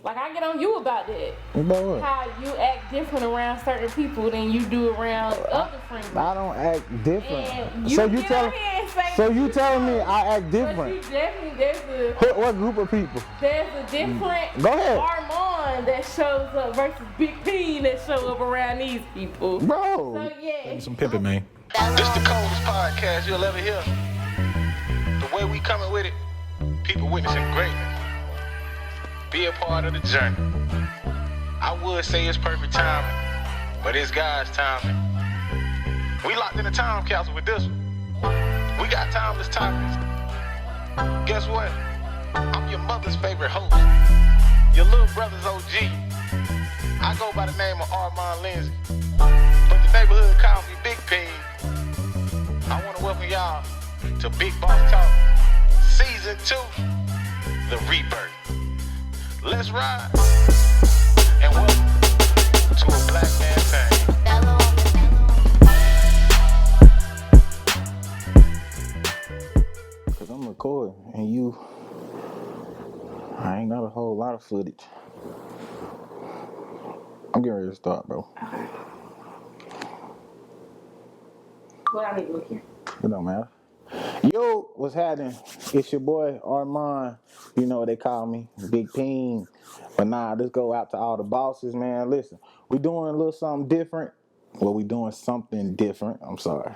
Like, I get on you about that. About what? How you act different around certain people than you do around other friends. I don't act different. And you get on here and say So you telling me I act different? But you definitely, What group of people? there's a different Go ahead. Armand that shows up versus Big P that show up around these people. Bro. So yeah. Some pimping, man. This the coldest podcast you'll ever hear. The way we coming with it, people witnessing greatness. Be a part of the journey. I would say it's perfect timing, but it's God's timing. We locked in a time capsule with this one. We got timeless topics. Guess what? I'm your mother's favorite host. Your little brother's OG. I go by the name of Armand Lindsay, but the neighborhood calls me Big P. I want to welcome y'all to Big Boss Talk, Season 2, The Rebirth. Let's ride, and welcome to a Black Man Thing. Cause I'm recording, and I ain't got a whole lot of footage. I'm getting ready to start, bro. What I need to look here. It don't matter. Yo, what's happening? It's your boy Armand. You know what they call me, Big Peen. But nah, this go out to all the bosses, man. Listen, we doing a little something different. Well, we doing something different. I'm sorry,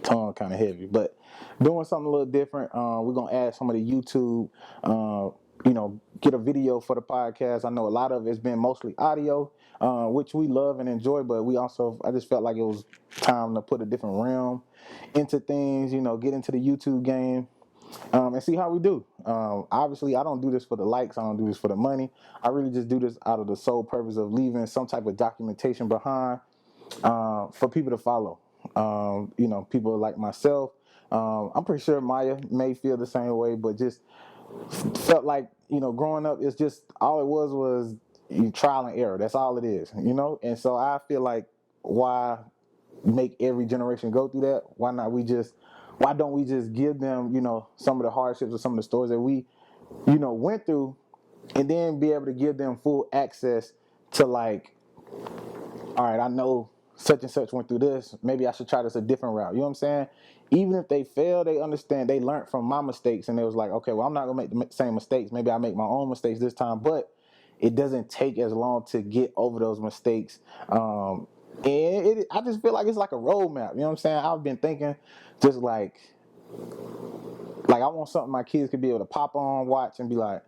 tongue kind of heavy, but doing something a little different. We're gonna add some of the YouTube. Get a video for the podcast. I know a lot of it's been mostly audio, which we love and enjoy, but I just felt like it was time to put a different realm into things, get into the YouTube game, and see how we do. Obviously, I don't do this for the likes. I don't do this for the money. I really just do this out of the sole purpose of leaving some type of documentation behind for people to follow. People like myself. I'm pretty sure Maya may feel the same way, but just felt like, growing up, it's just all it was trial and error. That's all it is, And so I feel like, why make every generation go through that? Why don't we just give them, some of the hardships or some of the stories that we, went through, and then be able to give them full access to, like, all right, I know such and such went through this. Maybe I should try this a different route. You know what I'm saying? Even if they fail, they understand. They learned from my mistakes, and they was like, okay, well, I'm not gonna make the same mistakes. Maybe I make my own mistakes this time, but it doesn't take as long to get over those mistakes. I just feel like it's like a roadmap. You know what I'm saying? I've been thinking, just like I want something my kids could be able to pop on, watch, and be like,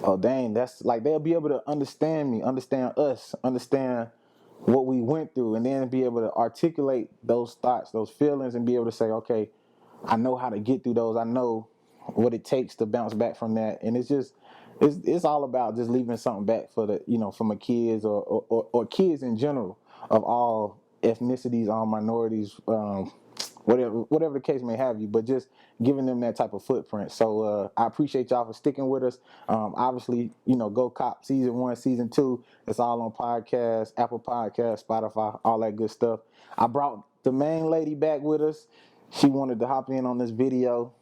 oh dang, that's like, they'll be able to understand me, understand us, understand what we went through, and then be able to articulate those thoughts, those feelings, and be able to say, okay, I know how to get through those. I know what it takes to bounce back from that. And it's all about just leaving something back for for my kids or kids in general of all ethnicities, all minorities, whatever the case may have you, but just giving them that type of footprint. So I appreciate y'all for sticking with us. Obviously, go cop Season 1, Season 2. It's all on podcasts, Apple Podcasts, Spotify, all that good stuff. I brought the main lady back with us. She wanted to hop in on this video.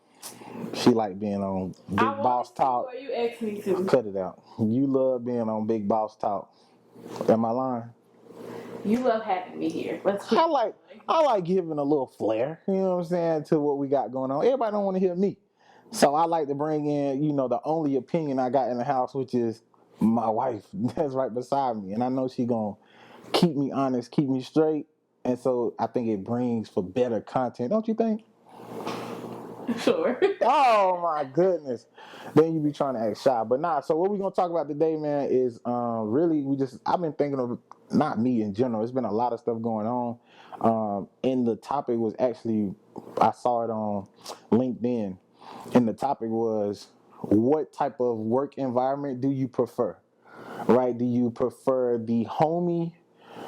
She like being on Big Boss Talk. Or you asked me to. Cut it out. You love being on Big Boss Talk. Am I lying? You love having me here. I like giving a little flair, you know what I'm saying, to what we got going on. Everybody don't want to hear me. So I like to bring in, the only opinion I got in the house, which is my wife that's right beside me. And I know she going to keep me honest, keep me straight. And so I think it brings for better content, don't you think? Sure. Oh my goodness. Then you be trying to act shy. But nah, so what we're gonna talk about today, man, is really I've been thinking of, not me in general, there's been a lot of stuff going on. And the topic was actually, I saw it on LinkedIn, and the topic was, what type of work environment do you prefer? Right? Do you prefer the homey,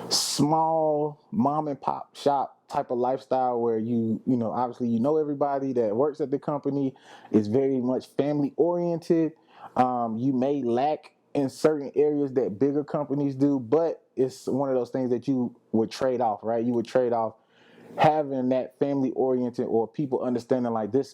small mom and pop shop type of lifestyle where obviously everybody that works at the company, is very much family oriented? You may lack in certain areas that bigger companies do, but it's one of those things that you would trade off, right? You would trade off having that family oriented, or people understanding like this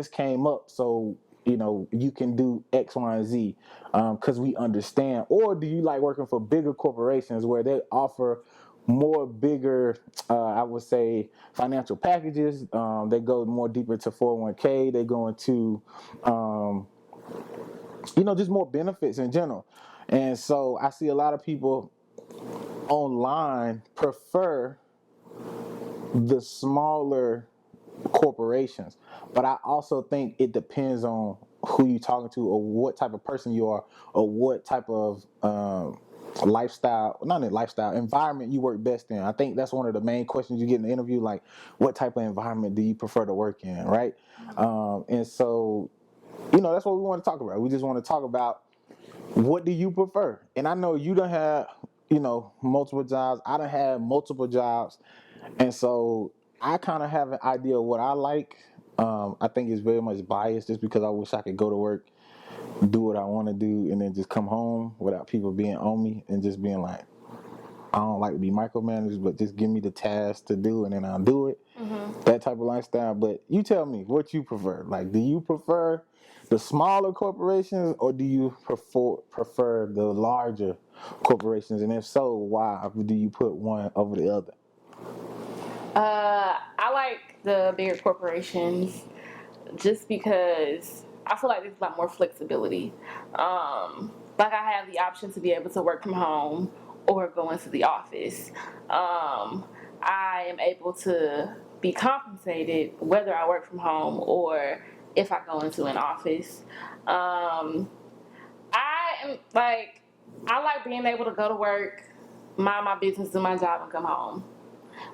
came up, so you can do X, Y, and Z because we understand? Or do you like working for bigger corporations where they offer more bigger, I would say, financial packages? They go more deeper to 401k. They go into, just more benefits in general. And so I see a lot of people online prefer the smaller corporations, but I also think it depends on who you're talking to or what type of person you are or what type of environment you work best in. I think that's one of the main questions you get in the interview, like what type of environment do you prefer to work in, right? And so that's what we want to talk about. We just want to talk about what do you prefer. And I know you don't have multiple jobs. I don't have multiple jobs, and so I kind of have an idea of what I like. I think it's very much biased just because I wish I could go to work, do what I want to do, and then just come home without people being on me and just being like, I don't like to be micromanaged, but just give me the task to do and then I'll do it. Mm-hmm. That type of lifestyle. But you tell me what you prefer. Like, do you prefer the smaller corporations or do you prefer the larger corporations? And if so, why do you put one over the other? I like the bigger corporations just because I feel like there's a lot more flexibility. Like I have the option to be able to work from home or go into the office. I am able to be compensated whether I work from home or if I go into an office. I like being able to go to work, mind my business, do my job, and come home.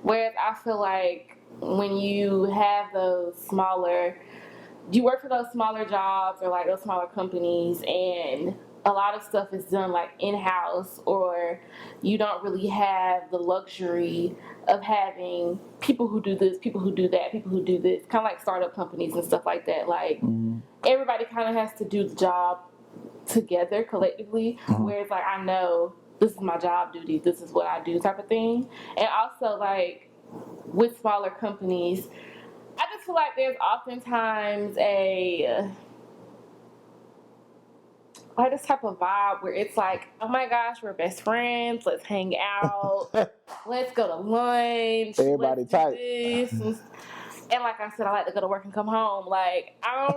Whereas I feel like when you have you work for those smaller jobs or like those smaller companies, and a lot of stuff is done like in-house, or you don't really have the luxury of having people who do this, people who do that, people who do this, kind of like startup companies and stuff like that. Like everybody kind of has to do the job together collectively, whereas like I know this is my job duty, this is what I do type of thing. And also like with smaller companies, I just feel like there's oftentimes this type of vibe where it's like, oh my gosh, we're best friends, let's hang out, let's go to lunch, everybody let's tight. do this. And like I said, I like to go to work and come home. Like I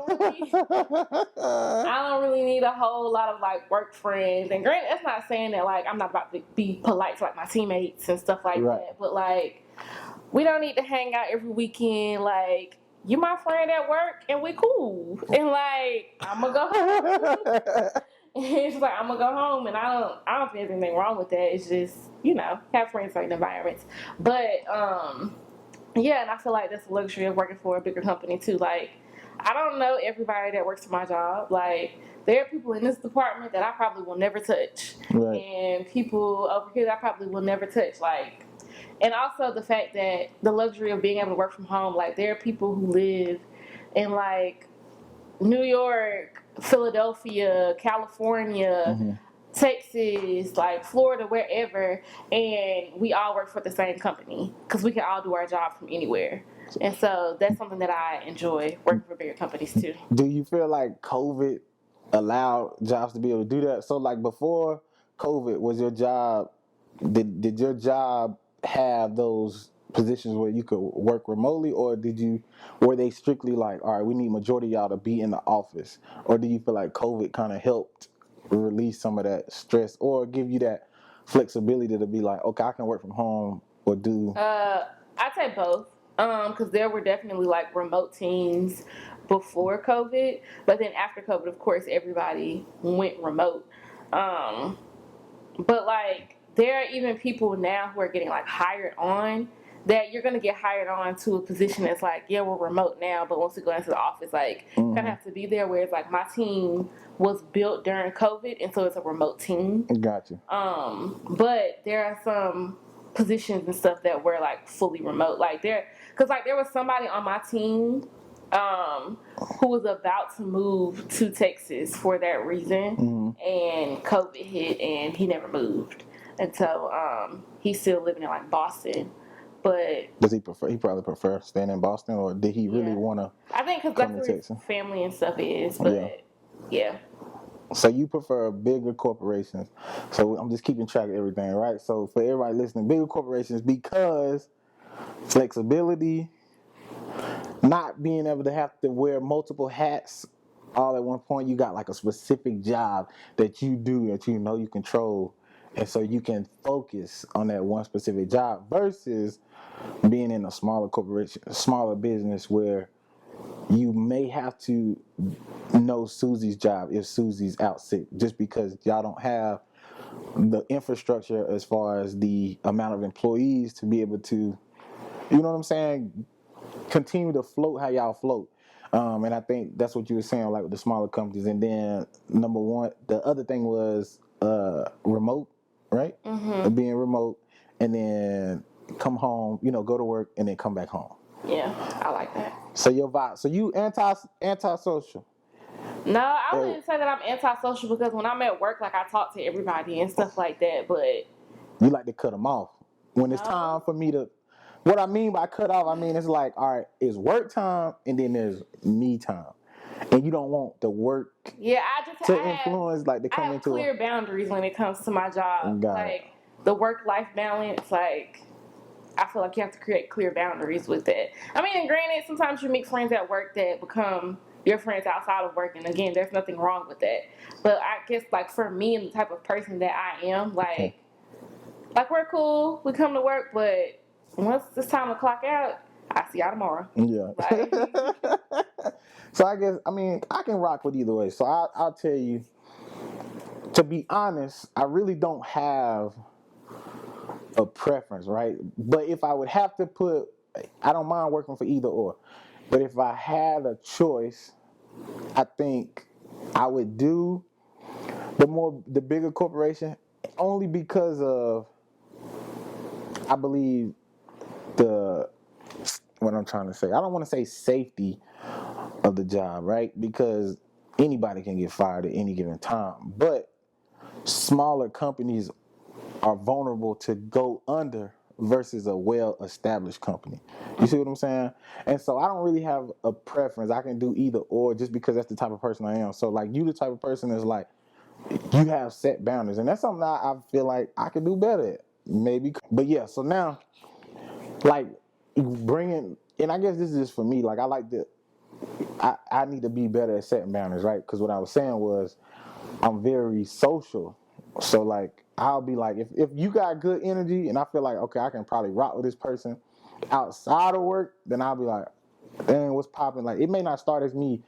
don't really need a whole lot of like work friends. And granted, that's not saying that like I'm not about to be polite to like my teammates and stuff like that. But like we don't need to hang out every weekend. Like you my friend at work and we cool. And like I'm gonna go home. And it's like I'm gonna go home, and I don't think there's anything wrong with that. It's just have friends in certain environments. But yeah, and I feel like that's the luxury of working for a bigger company too. Like, I don't know everybody that works for my job. Like, there are people in this department that I probably will never touch, and people over here that I probably will never touch. Like, and also the fact that the luxury of being able to work from home. Like, there are people who live in like New York, Philadelphia, California. Texas, like Florida, wherever, and we all work for the same company because we can all do our job from anywhere. And so that's something that I enjoy, working for bigger companies too. Do you feel like COVID allowed jobs to be able to do that? So like before COVID, was your job, did your job have those positions where you could work remotely, or were they strictly like, all right, we need majority of y'all to be in the office? Or do you feel like COVID kind of helped release some of that stress or give you that flexibility to be like, okay, I can work from home or do? I'd say both. Because there were definitely like remote teams before COVID, but then after COVID, of course, everybody went remote. But like there are even people now who are getting like hired on, that you're gonna get hired on to a position that's like, yeah, we're remote now, but once we go into the office, like kind of have to be there. Whereas like my team was built during COVID, and so it's a remote team. Gotcha. But there are some positions and stuff that were like fully remote. Like there was somebody on my team who was about to move to Texas for that reason, and COVID hit, and he never moved, and so he's still living in like Boston. But Does he prefer? He probably prefer staying in Boston, or did he really yeah, want to I think because come that's to where his Texas? family and stuff is. Yeah. But yeah. So you prefer bigger corporations. So I'm just keeping track of everything, right? So for everybody listening, bigger corporations because flexibility, not being able to have to wear multiple hats all at one point. You got like a specific job that you do that you know you control, and so you can focus on that one specific job versus being in a smaller corporation, a smaller business where you may have to know Susie's job if Susie's out sick, just because y'all don't have the infrastructure as far as the amount of employees to be able to, you know what I'm saying, continue to float how y'all float. And I think that's what you were saying, like with the smaller companies. And then number one, the other thing was remote, right? Being remote, and then come home, go to work, and then come back home. Yeah, I like that. So your vibe. So you antisocial. No, I wouldn't say that I'm antisocial because when I'm at work, like I talk to everybody and stuff like that. But You like to cut them off when it's no. time for me to. What I mean by cut off, I mean it's like, all right, it's work time and then there's me time, and you don't want the work Yeah, to influence, like to I come have into clear boundaries when it comes to my job. Got like it. the work-life balance, like I feel like you have to create clear boundaries with that. I mean, and granted, sometimes you meet friends at work that become your friends outside of work, and again, there's nothing wrong with that. But I guess like for me and the type of person that I am, like we're cool, we come to work, but once it's time to clock out, I see y'all tomorrow. Yeah. Like, So I guess, I mean, I can rock with either way. So I'll tell you, to be honest, I really don't have a preference, right? But if I would have to put, I don't mind working for either or. But if I had a choice, I think I would do the bigger corporation, only because of, I believe, what I'm trying to say. I don't want to say safety of the job, right? Because anybody can get fired at any given time. But smaller companies are vulnerable to go under versus a well-established company. You see what I'm saying? And so I don't really have a preference. I can do either or just because that's the type of person I am. So like you the type of person that's like, you have set boundaries. And that's something I feel like I could do better at. Maybe. But yeah, so now, like bringing, and I guess this is just for me, like I need to be better at setting boundaries, right? Because what I was saying was I'm very social. So like I'll be like, if you got good energy and I feel like, okay, I can probably rock with this person outside of work, then I'll be like, dang, what's popping? Like it may not start as me,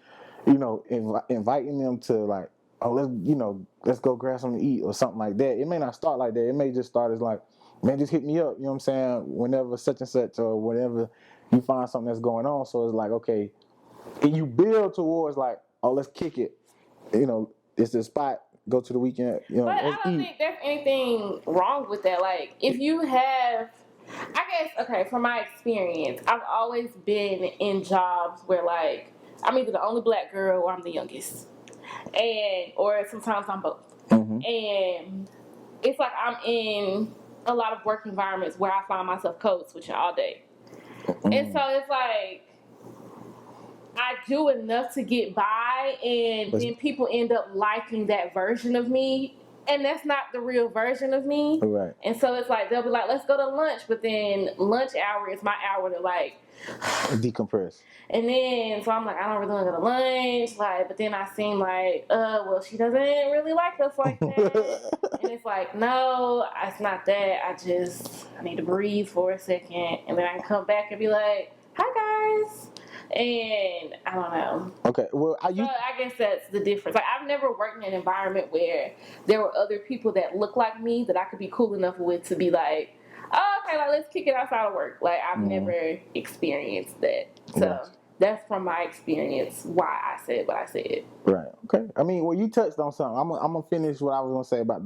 inviting them to like, oh, let's go grab something to eat or something like that. It may not start like that. It may just start as like, man, just hit me up, you know what I'm saying? Whenever such and such or whatever you find something that's going on. So it's like, okay, and you build towards like, oh, let's kick it. It's the spot. Go to the weekend. but Let's I don't eat. think there's anything wrong with that. Like, if you have, I guess, okay, from my experience, I've always been in jobs where, like, I'm either the only black girl or I'm the youngest. Or sometimes I'm both. Mm-hmm. And it's like I'm in a lot of work environments where I find myself code switching all day. Mm-hmm. And so it's like, I do enough to get by, and then people end up liking that version of me, and that's not the real version of me. Right. And so it's like they'll be like, "Let's go to lunch," but then lunch hour is my hour to like decompress. And then so I'm like, I don't really want to go to lunch, like, but then I seem like, well, she doesn't really like us like that. And it's like, no, it's not that. I need to breathe for a second, and then I can come back and be like, hi guys. And I don't know. Okay, well, I guess that's the difference. Like, I've never worked in an environment where there were other people that look like me that I could be cool enough with to be like, oh, okay, like, let's kick it outside of work. Like, I've never experienced that. So that's from my experience why I said what I said. Right. Okay. I mean, well, you touched on something. I'm gonna finish what I was gonna say about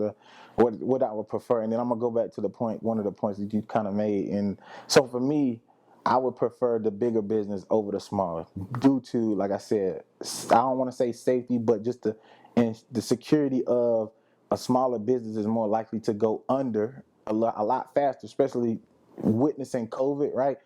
what I would prefer, and then I'm gonna go back to one of the points that you kind of made. And so for me, I would prefer the bigger business over the smaller, due to, like I said, I don't want to say safety, but just the security of a smaller business is more likely to go under a lot faster, especially witnessing COVID, right?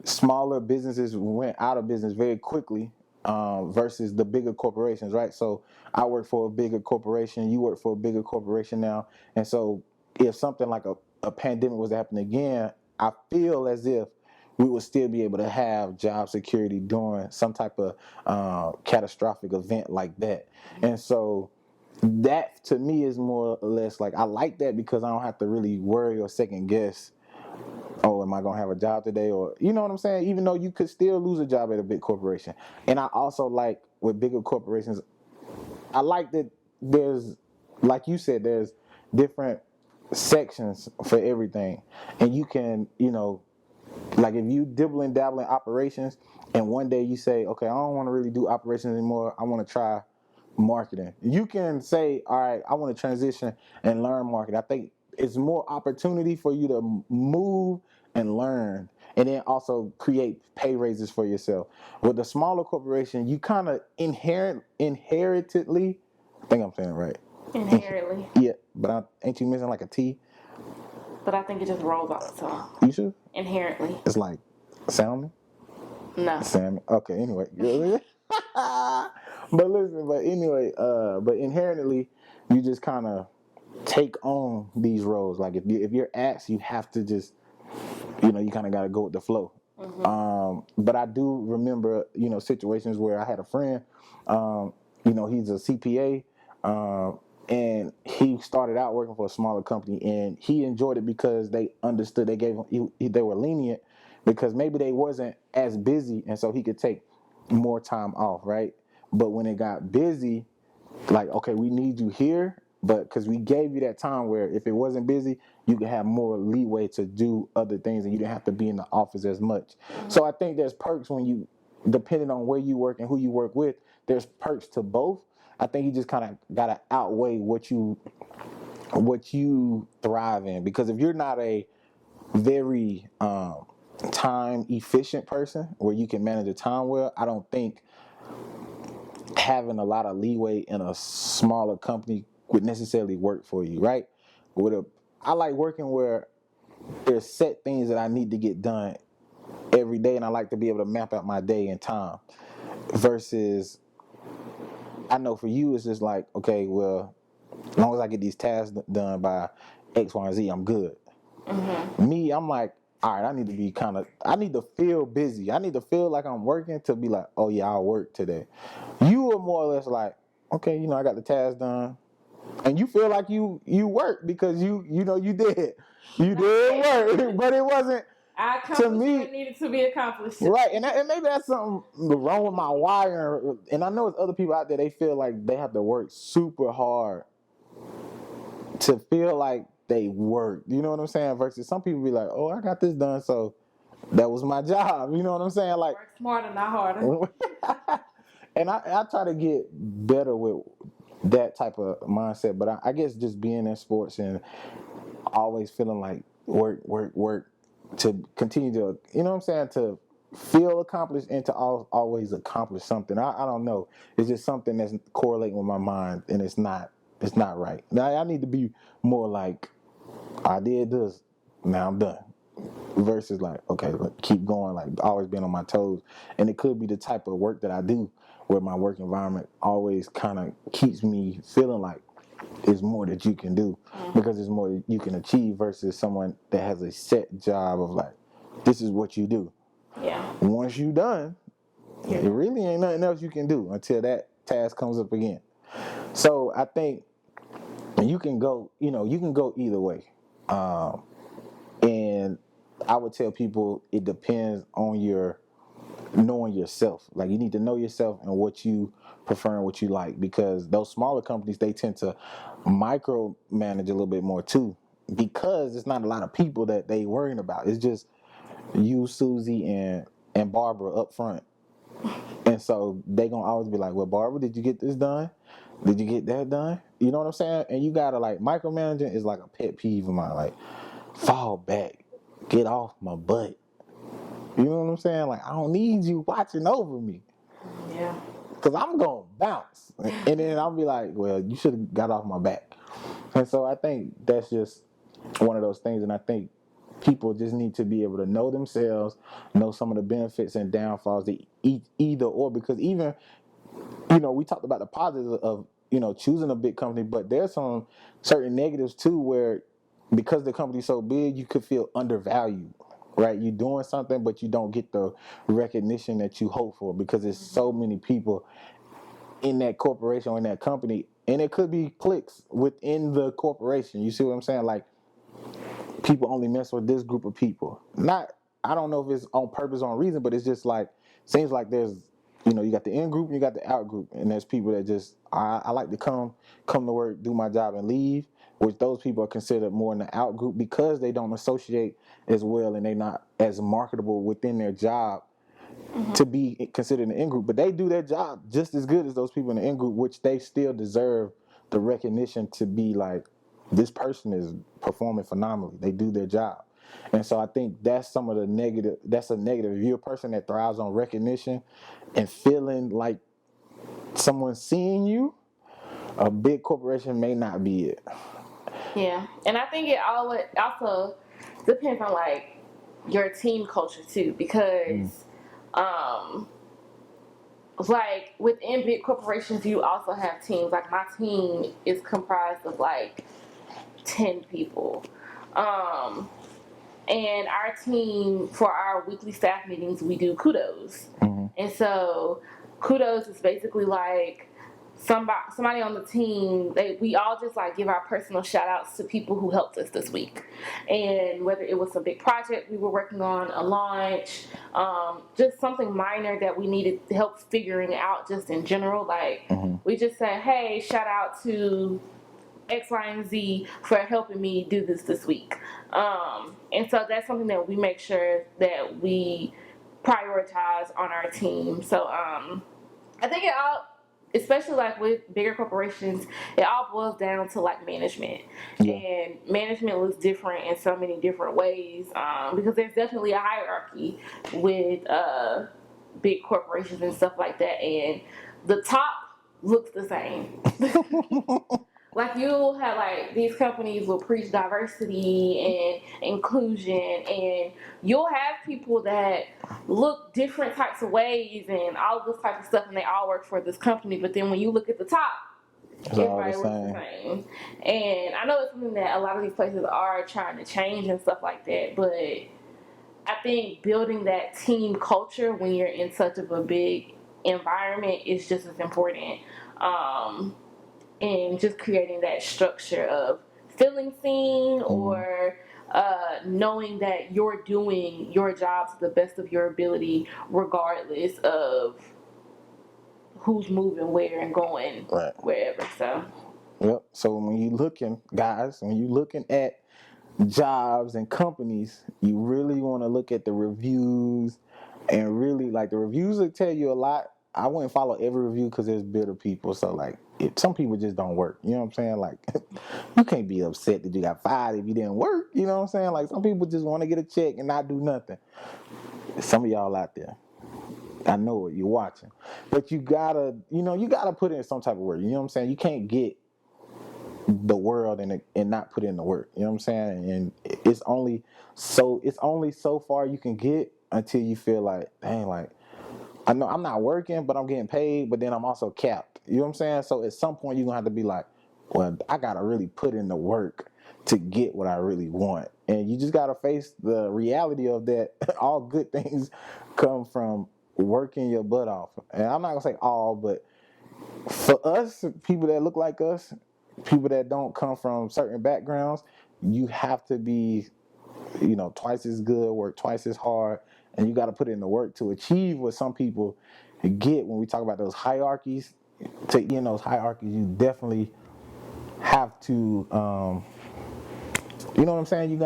Smaller businesses went out of business very quickly versus the bigger corporations, right? So I work for a bigger corporation, you work for a bigger corporation now. And so if something like a pandemic was to happen again, I feel as if we would still be able to have job security during some type of catastrophic event like that. And so that to me is more or less like I like that because I don't have to really worry or second guess, oh, am I going to have a job today? Or, you know what I'm saying? Even though you could still lose a job at a big corporation. And I also like with bigger corporations, I like that there's, like you said, there's different sections for everything. And you can, like if you dibble and dabble in operations and one day you say, okay, I don't want to really do operations anymore. I want to try marketing. You can say, all right, I want to transition and learn marketing. I think it's more opportunity for you to move and learn and then also create pay raises for yourself. With the smaller corporation, you kind of inheritedly, I think I'm saying it right. Inherently. Yeah, but ain't you missing like a T? But I think it just rolls off the tongue. You sure? Inherently. It's like salmon? No. Salmon. Okay, anyway. But inherently, you just kind of take on these roles. Like if you're asked, you have to just, you kind of got to go with the flow. Mm-hmm. But I do remember, situations where I had a friend, he's a CPA, and he started out working for a smaller company, and he enjoyed it because they understood. They gave him, they were lenient because maybe they wasn't as busy, and so he could take more time off, right? But when it got busy, like, okay, we need you here, but because we gave you that time where if it wasn't busy, you could have more leeway to do other things and you didn't have to be in the office as much. So I think there's perks when you, depending on where you work and who you work with, there's perks to both. I think you just kind of got to outweigh what you thrive in, because if you're not a very time efficient person where you can manage your time well, I don't think having a lot of leeway in a smaller company would necessarily work for you, right? I like working where there's set things that I need to get done every day, and I like to be able to map out my day and time. Versus, I know for you, it's just like, okay, well, as long as I get these tasks done by X, Y, and Z, I'm good. Mm-hmm. Me, I'm like, all right, I need to feel busy. I need to feel like I'm working to be like, oh yeah, I'll work today. You are more or less like, okay, I got the task done. And you feel like you work because you did. You did work, but it wasn't. I accomplished what needed to be accomplished. Right, and maybe that's something wrong with my wire. And I know there's other people out there, they feel like they have to work super hard to feel like they work. You know what I'm saying? Versus some people be like, oh, I got this done, so that was my job. You know what I'm saying? Like, work smarter, not harder. And I try to get better with that type of mindset. But I guess just being in sports and always feeling like work to continue to, to feel accomplished and to always accomplish something. I don't know. It's just something that's correlating with my mind, and it's not right. Now I need to be more like, I did this, now I'm done. Versus like, okay, keep going, like always being on my toes. And it could be the type of work that I do where my work environment always kind of keeps me feeling like there's more that you can do, because there's more that you can achieve versus someone that has a set job of like, this is what you do. Yeah. Once you're done, it really ain't nothing else you can do until that task comes up again. So I think you can go either way. And I would tell people it depends on your knowing yourself. Like, you need to know yourself and what you prefer and what you like, because those smaller companies, they tend to micromanage a little bit more too, because it's not a lot of people that they worrying about. It's just you, Susie, and Barbara up front. And so they gonna always be like, well, Barbara, did you get this done? Did you get that done? You know what I'm saying? And you gotta, like, micromanaging is like a pet peeve of mine. Like, fall back, get off my butt. You know what I'm saying? Like, I don't need you watching over me. Yeah. Because I'm going to bounce. And then I'll be like, well, you should have got off my back. And so I think that's just one of those things. And I think people just need to be able to know themselves, know some of the benefits and downfalls of either or. Because even, we talked about the positives of, choosing a big company, but there's some certain negatives too where because the company's so big, you could feel undervalued, right? You're doing something, but you don't get the recognition that you hope for because there's so many people in that corporation or in that company, and it could be cliques within the corporation. You see what I'm saying? Like, people only mess with this group of people. I don't know if it's on purpose or on reason, but it's just like, seems like there's, you got the in group and you got the out group, and there's people that just, I like to come to work, do my job, and leave. Which those people are considered more in the out group because they don't associate as well and they're not as marketable within their job to be considered in the in group. But they do their job just as good as those people in the in group, which they still deserve the recognition to be like, this person is performing phenomenally. They do their job. And so I think that's some of the negative. That's a negative. If you're a person that thrives on recognition and feeling like someone's seeing you, a big corporation may not be it. Yeah, and I think it also depends on like your team culture too, because like within big corporations, you also have teams. Like my team is comprised of like 10 people. And our team, for our weekly staff meetings, we do kudos. And so kudos is basically like somebody on the team, we all just like give our personal shout outs to people who helped us this week. And whether it was a big project we were working on, a launch, just something minor that we needed help figuring out just in general, like we just said, hey, shout out to X, Y, and Z for helping me do this week. And so that's something that we make sure that we prioritize on our team. So I think it all, especially like with bigger corporations, it all boils down to like management. Yeah. And management looks different in so many different ways because there's definitely a hierarchy with big corporations and stuff like that. And the top looks the same. Like you'll have like these companies will preach diversity and inclusion, and you'll have people that look different types of ways and all of this type of stuff, and they all work for this company. But then when you look at the top, everybody looks the same. And I know it's something that a lot of these places are trying to change and stuff like that. But I think building that team culture when you're in such of a big environment is just as important. And just creating that structure of feeling seen or knowing that you're doing your job to the best of your ability, regardless of who's moving where and going wherever. So, yep. So when you looking, guys, when you looking at jobs and companies, you really want to look at the reviews, and really like the reviews will tell you a lot. I wouldn't follow every review because there's bitter people. So like, some people just don't work. You know what I'm saying? Like, you can't be upset that you got fired if you didn't work. You know what I'm saying? Like, some people just want to get a check and not do nothing. Some of y'all out there, I know it. You're watching, but you gotta put in some type of work. You know what I'm saying? You can't get the world and not put in the work. You know what I'm saying? And it's only so far you can get until you feel like, dang, like, I know I'm not working, but I'm getting paid, but then I'm also capped. You know what I'm saying? So at some point, you're going to have to be like, well, I got to really put in the work to get what I really want. And you just got to face the reality of that. All good things come from working your butt off. And I'm not going to say all, but for us, people that look like us, people that don't come from certain backgrounds, you have to be, twice as good, work twice as hard, and you got to put in the work to achieve what some people get when we talk about those hierarchies. To get in those hierarchies, you definitely have to, you know what I'm saying?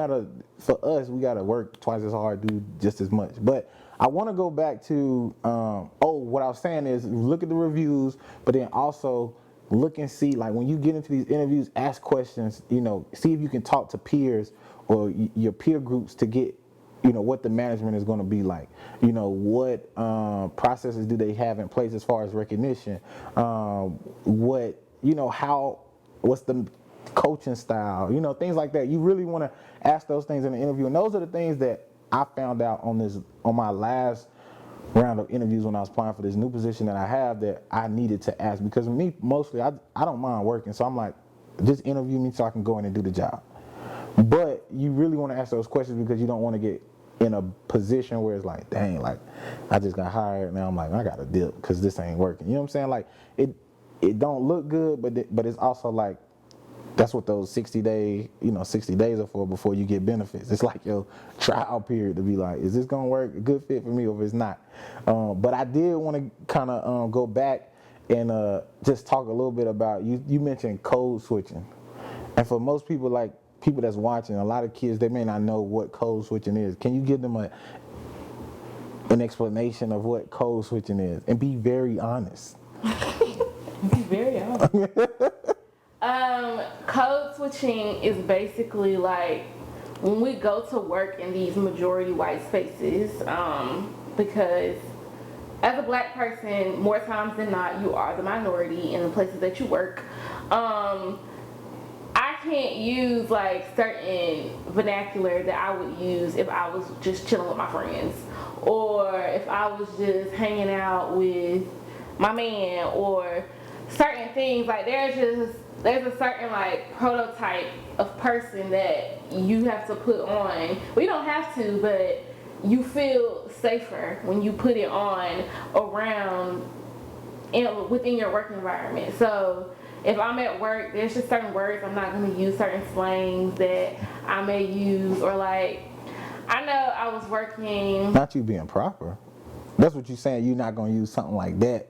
For us, we gotta work twice as hard, do just as much. But I want to go back to, what I was saying is look at the reviews, but then also look and see, like when you get into these interviews, ask questions, see if you can talk to peers or your peer groups to get, what the management is going to be like. What processes do they have in place as far as recognition? What's the coaching style, you know, things like that. You really want to ask those things in the interview, and those are the things that I found out on my last round of interviews when I was applying for this new position that I have, that I needed to ask, because me mostly I don't mind working, so I'm like, just interview me so I can go in and do the job. But you really want to ask those questions because you don't want to get in a position where it's like, dang, like I just got hired, now I'm like, I gotta dip because this ain't working. You know what I'm saying? Like it don't look good, but it's also like, that's what those 60 days are for before you get benefits. It's like your trial period to be like, is this gonna work, a good fit for me, or if it's not. But I did want to kind of go back and just talk a little bit about, you mentioned code switching. And for most people, like people that's watching, a lot of kids, they may not know what code switching is. Can you give them an explanation of what code switching is? And be very honest. Be very honest. Code switching is basically like when we go to work in these majority white spaces, because as a black person, more times than not, you are the minority in the places that you work. I can't use like certain vernacular that I would use if I was just chilling with my friends, or if I was just hanging out with my man, or certain things. Like there's a certain like prototype of person that you have to put on. Well, you don't have to, but you feel safer when you put it on around within your work environment. So if I'm at work, there's just certain words I'm not going to use, certain slangs that I may use, or like, I know I was working. Not you being proper. That's what you're saying. You're not going to use something like that.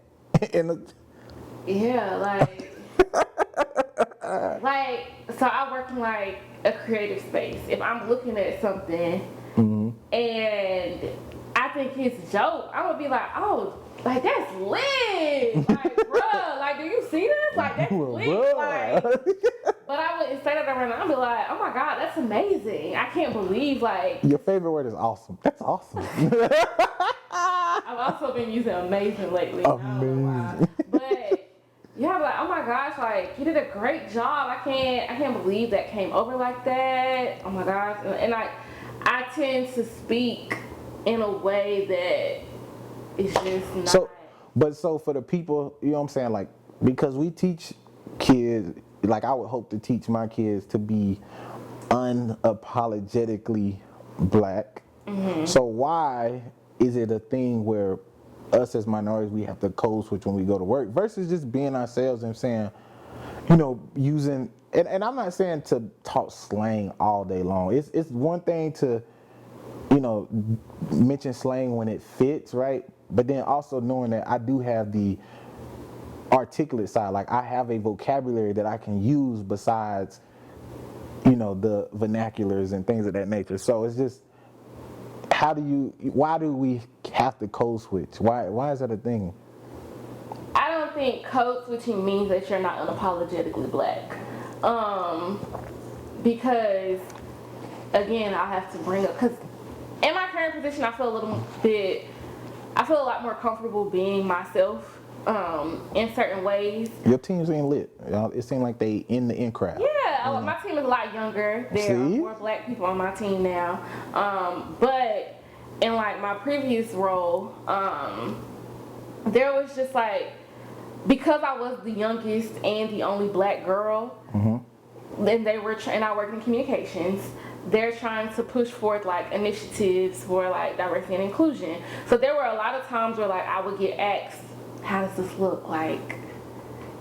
Yeah, like, so I work in like a creative space. If I'm looking at something and I think it's dope, I'm gonna be like, oh, like that's lit. Like, bruh, like, do you see this? Like, that's lit. Like, but I wouldn't say that around. I'd be like, oh my God, that's amazing. I can't believe, like. Your favorite word is awesome. That's awesome. I've also been using amazing lately. Amazing. But yeah, I'm like, oh my gosh, like you did a great job. I can't believe that came over like that. Oh my gosh. And I tend to speak in a way that is just not. So for the people, you know what I'm saying, like, because we teach kids, like I would hope to teach my kids to be unapologetically black. Mm-hmm. So why is it a thing where us as minorities, we have to code switch when we go to work versus just being ourselves and saying, you know, using, and I'm not saying to talk slang all day long. It's one thing to, you know, mention slang when it fits, right? But then also knowing that I do have the articulate side. Like I have a vocabulary that I can use besides, you know, the vernaculars and things of that nature. So it's just, why do we have to code switch? Why is that a thing? I don't think code switching means that you're not unapologetically black. Because again, I have to bring up, because in my current position, I feel a lot more comfortable being myself in certain ways. Your teams ain't lit. It seems like they in crowd. Yeah, my team is a lot younger. There are more black people on my team now. But in like my previous role, there was just like, because I was the youngest and the only black girl, then they were, and I worked in communications, they're trying to push forth like initiatives for like diversity and inclusion. So there were a lot of times where like I would get asked, how does this look? Like,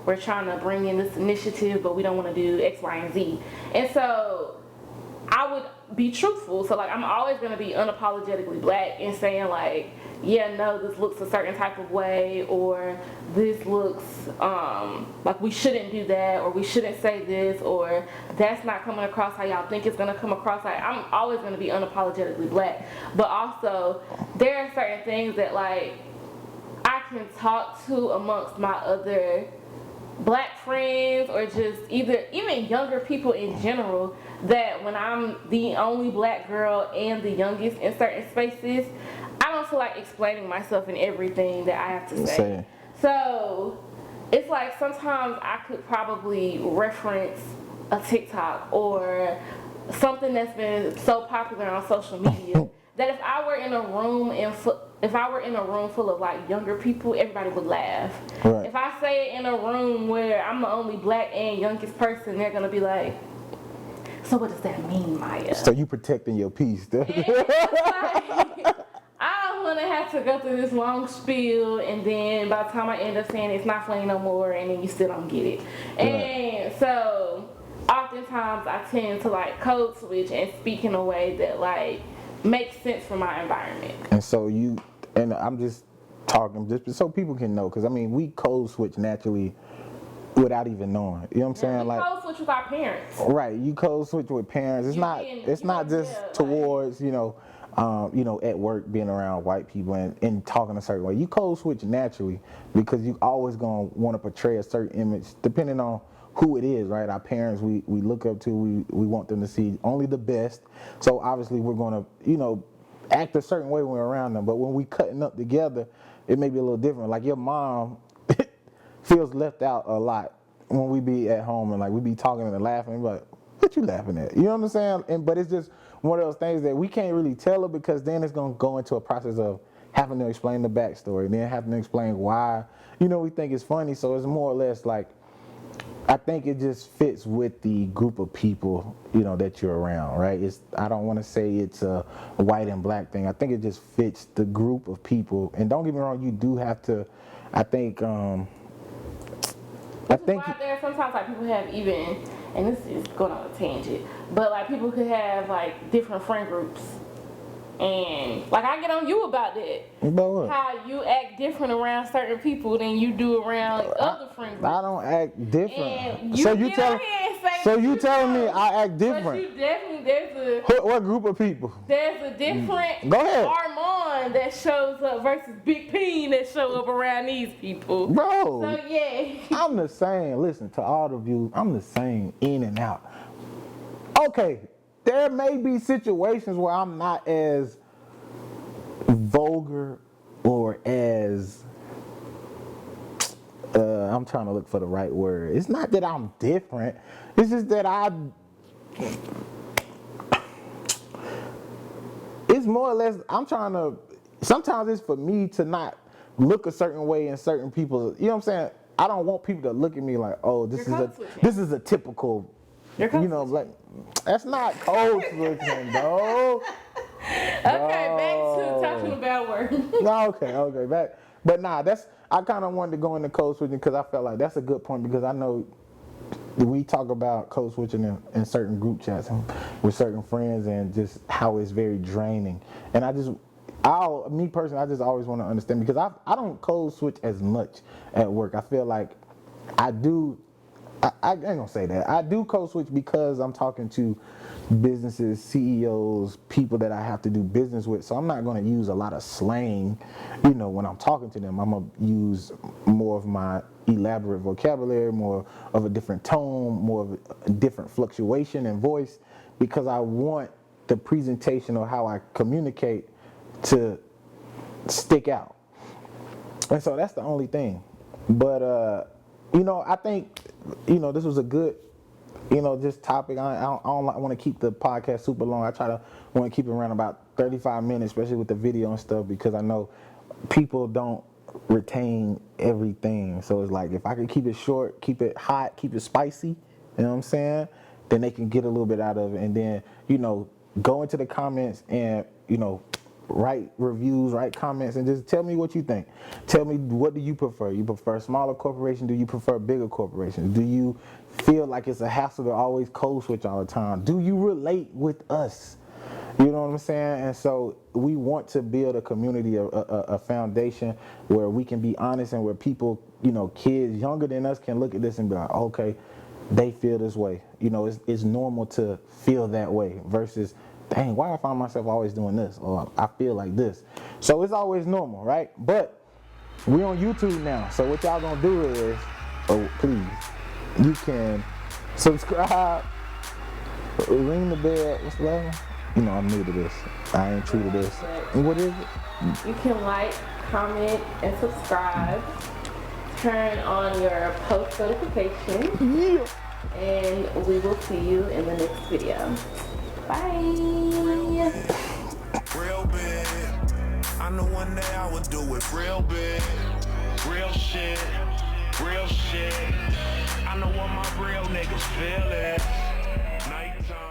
we're trying to bring in this initiative, but we don't want to do X, Y, and Z. And so I would be truthful. So like I'm always going to be unapologetically black and saying like, yeah, no, this looks a certain type of way, or this looks like we shouldn't do that, or we shouldn't say this, or that's not coming across how y'all think it's going to come across. Like I'm always going to be unapologetically black. But also there are certain things that like I can talk to amongst my other black friends, or just even younger people in general, that when I'm the only black girl and the youngest in certain spaces, I don't feel like explaining myself in everything that I have to say. So it's like sometimes I could probably reference a TikTok or something that's been so popular on social media that if I were in a room full of like younger people, everybody would laugh. Right. If I say it in a room where I'm the only black and youngest person, they're gonna be like, so what does that mean, Maya? So you protecting your peace. I don't want to have to go through this long spiel, and then by the time I end up saying it's not funny no more, and then you still don't get it. And so, oftentimes I tend to like code switch and speak in a way that like makes sense for my environment. And so I'm just talking just so people can know, because I mean we code switch naturally without even knowing. You know what I'm saying? We code switch with our parents. Right, you code switch with parents. It's not just towards at work, being around white people and talking a certain way. You code switch naturally because you always gonna want to portray a certain image depending on who it is, right? Our parents we look up to, we want them to see only the best. So obviously we're gonna, act a certain way when we're around them. But when we cutting up together, it may be a little different. Like your mom feels left out a lot when we be at home and like we be talking and laughing, but what you laughing at? You know what I'm saying? But it's just one of those things that we can't really tell her, because then it's gonna go into a process of having to explain the backstory, then having to explain why, we think it's funny. So it's more or less like, I think it just fits with the group of people, that you're around, right? I don't want to say it's a white and black thing. I think it just fits the group of people. And don't get me wrong, you do have to, I think why there sometimes like people have even, and this is going on a tangent, but like people could have like different friend groups, and like I get on you about that. About what? How you act different around certain people than you do around other friend groups. I don't act different. And so you telling me I act different? But you definitely what group of people? There's a different Go ahead. Armand that shows up versus Big P that show up around these people. Bro. So yeah. I'm the same. Listen, to all of you, I'm the same in and out. Okay, there may be situations where I'm not as vulgar or as I'm trying to look for the right word. It's not that I'm different. It's just that it's more or less, sometimes it's for me to not look a certain way in certain people. You know what I'm saying? I don't want people to look at me like, oh, this is a typical, like, that's not code switching, though. Okay, back to talking about work. Okay, back. But nah, I kind of wanted to go into code switching because I felt like that's a good point, because I know we talk about code switching in certain group chats and with certain friends, and just how it's very draining. And me personally, I just always want to understand, because I don't code switch as much at work. I feel like I do. I ain't gonna say that. I do code switch because I'm talking to businesses, CEOs, people that I have to do business with. So I'm not gonna use a lot of slang, when I'm talking to them. I'm gonna use more of my elaborate vocabulary, more of a different tone, more of a different fluctuation in voice, because I want the presentation or how I communicate to stick out. And so that's the only thing. But I think this was a good this topic. I don't want to keep the podcast super long. I want to keep it around about 35 minutes, especially with the video and stuff, because I know people don't retain everything. So it's like, if I can keep it short, keep it hot, keep it spicy, you know what I'm saying, then they can get a little bit out of it. And then, go into the comments and, write reviews, write comments, and just tell me what you think. Tell me, what do you prefer? You prefer smaller corporations? Do you prefer bigger corporations? Do you feel like it's a hassle to always code switch all the time? Do you relate with us? You know what I'm saying? And so we want to build a community, a foundation where we can be honest, and where people, kids younger than us can look at this and be like, okay, they feel this way. It's normal to feel that way, versus, dang, why I find myself always doing this, or I feel like this. So it's always normal, right? But we on YouTube now, so what y'all gonna do is, please, you can subscribe, ring the bell. What's the other one? I'm new to this. I ain't true to this. And what is it? You can like, comment, and subscribe. Turn on your post notifications. Yeah. And we will see you in the next video. Bye. Real big. I know one day I would do it real big. Real shit. Real shit. I know what my real niggas feel it. Nighttime.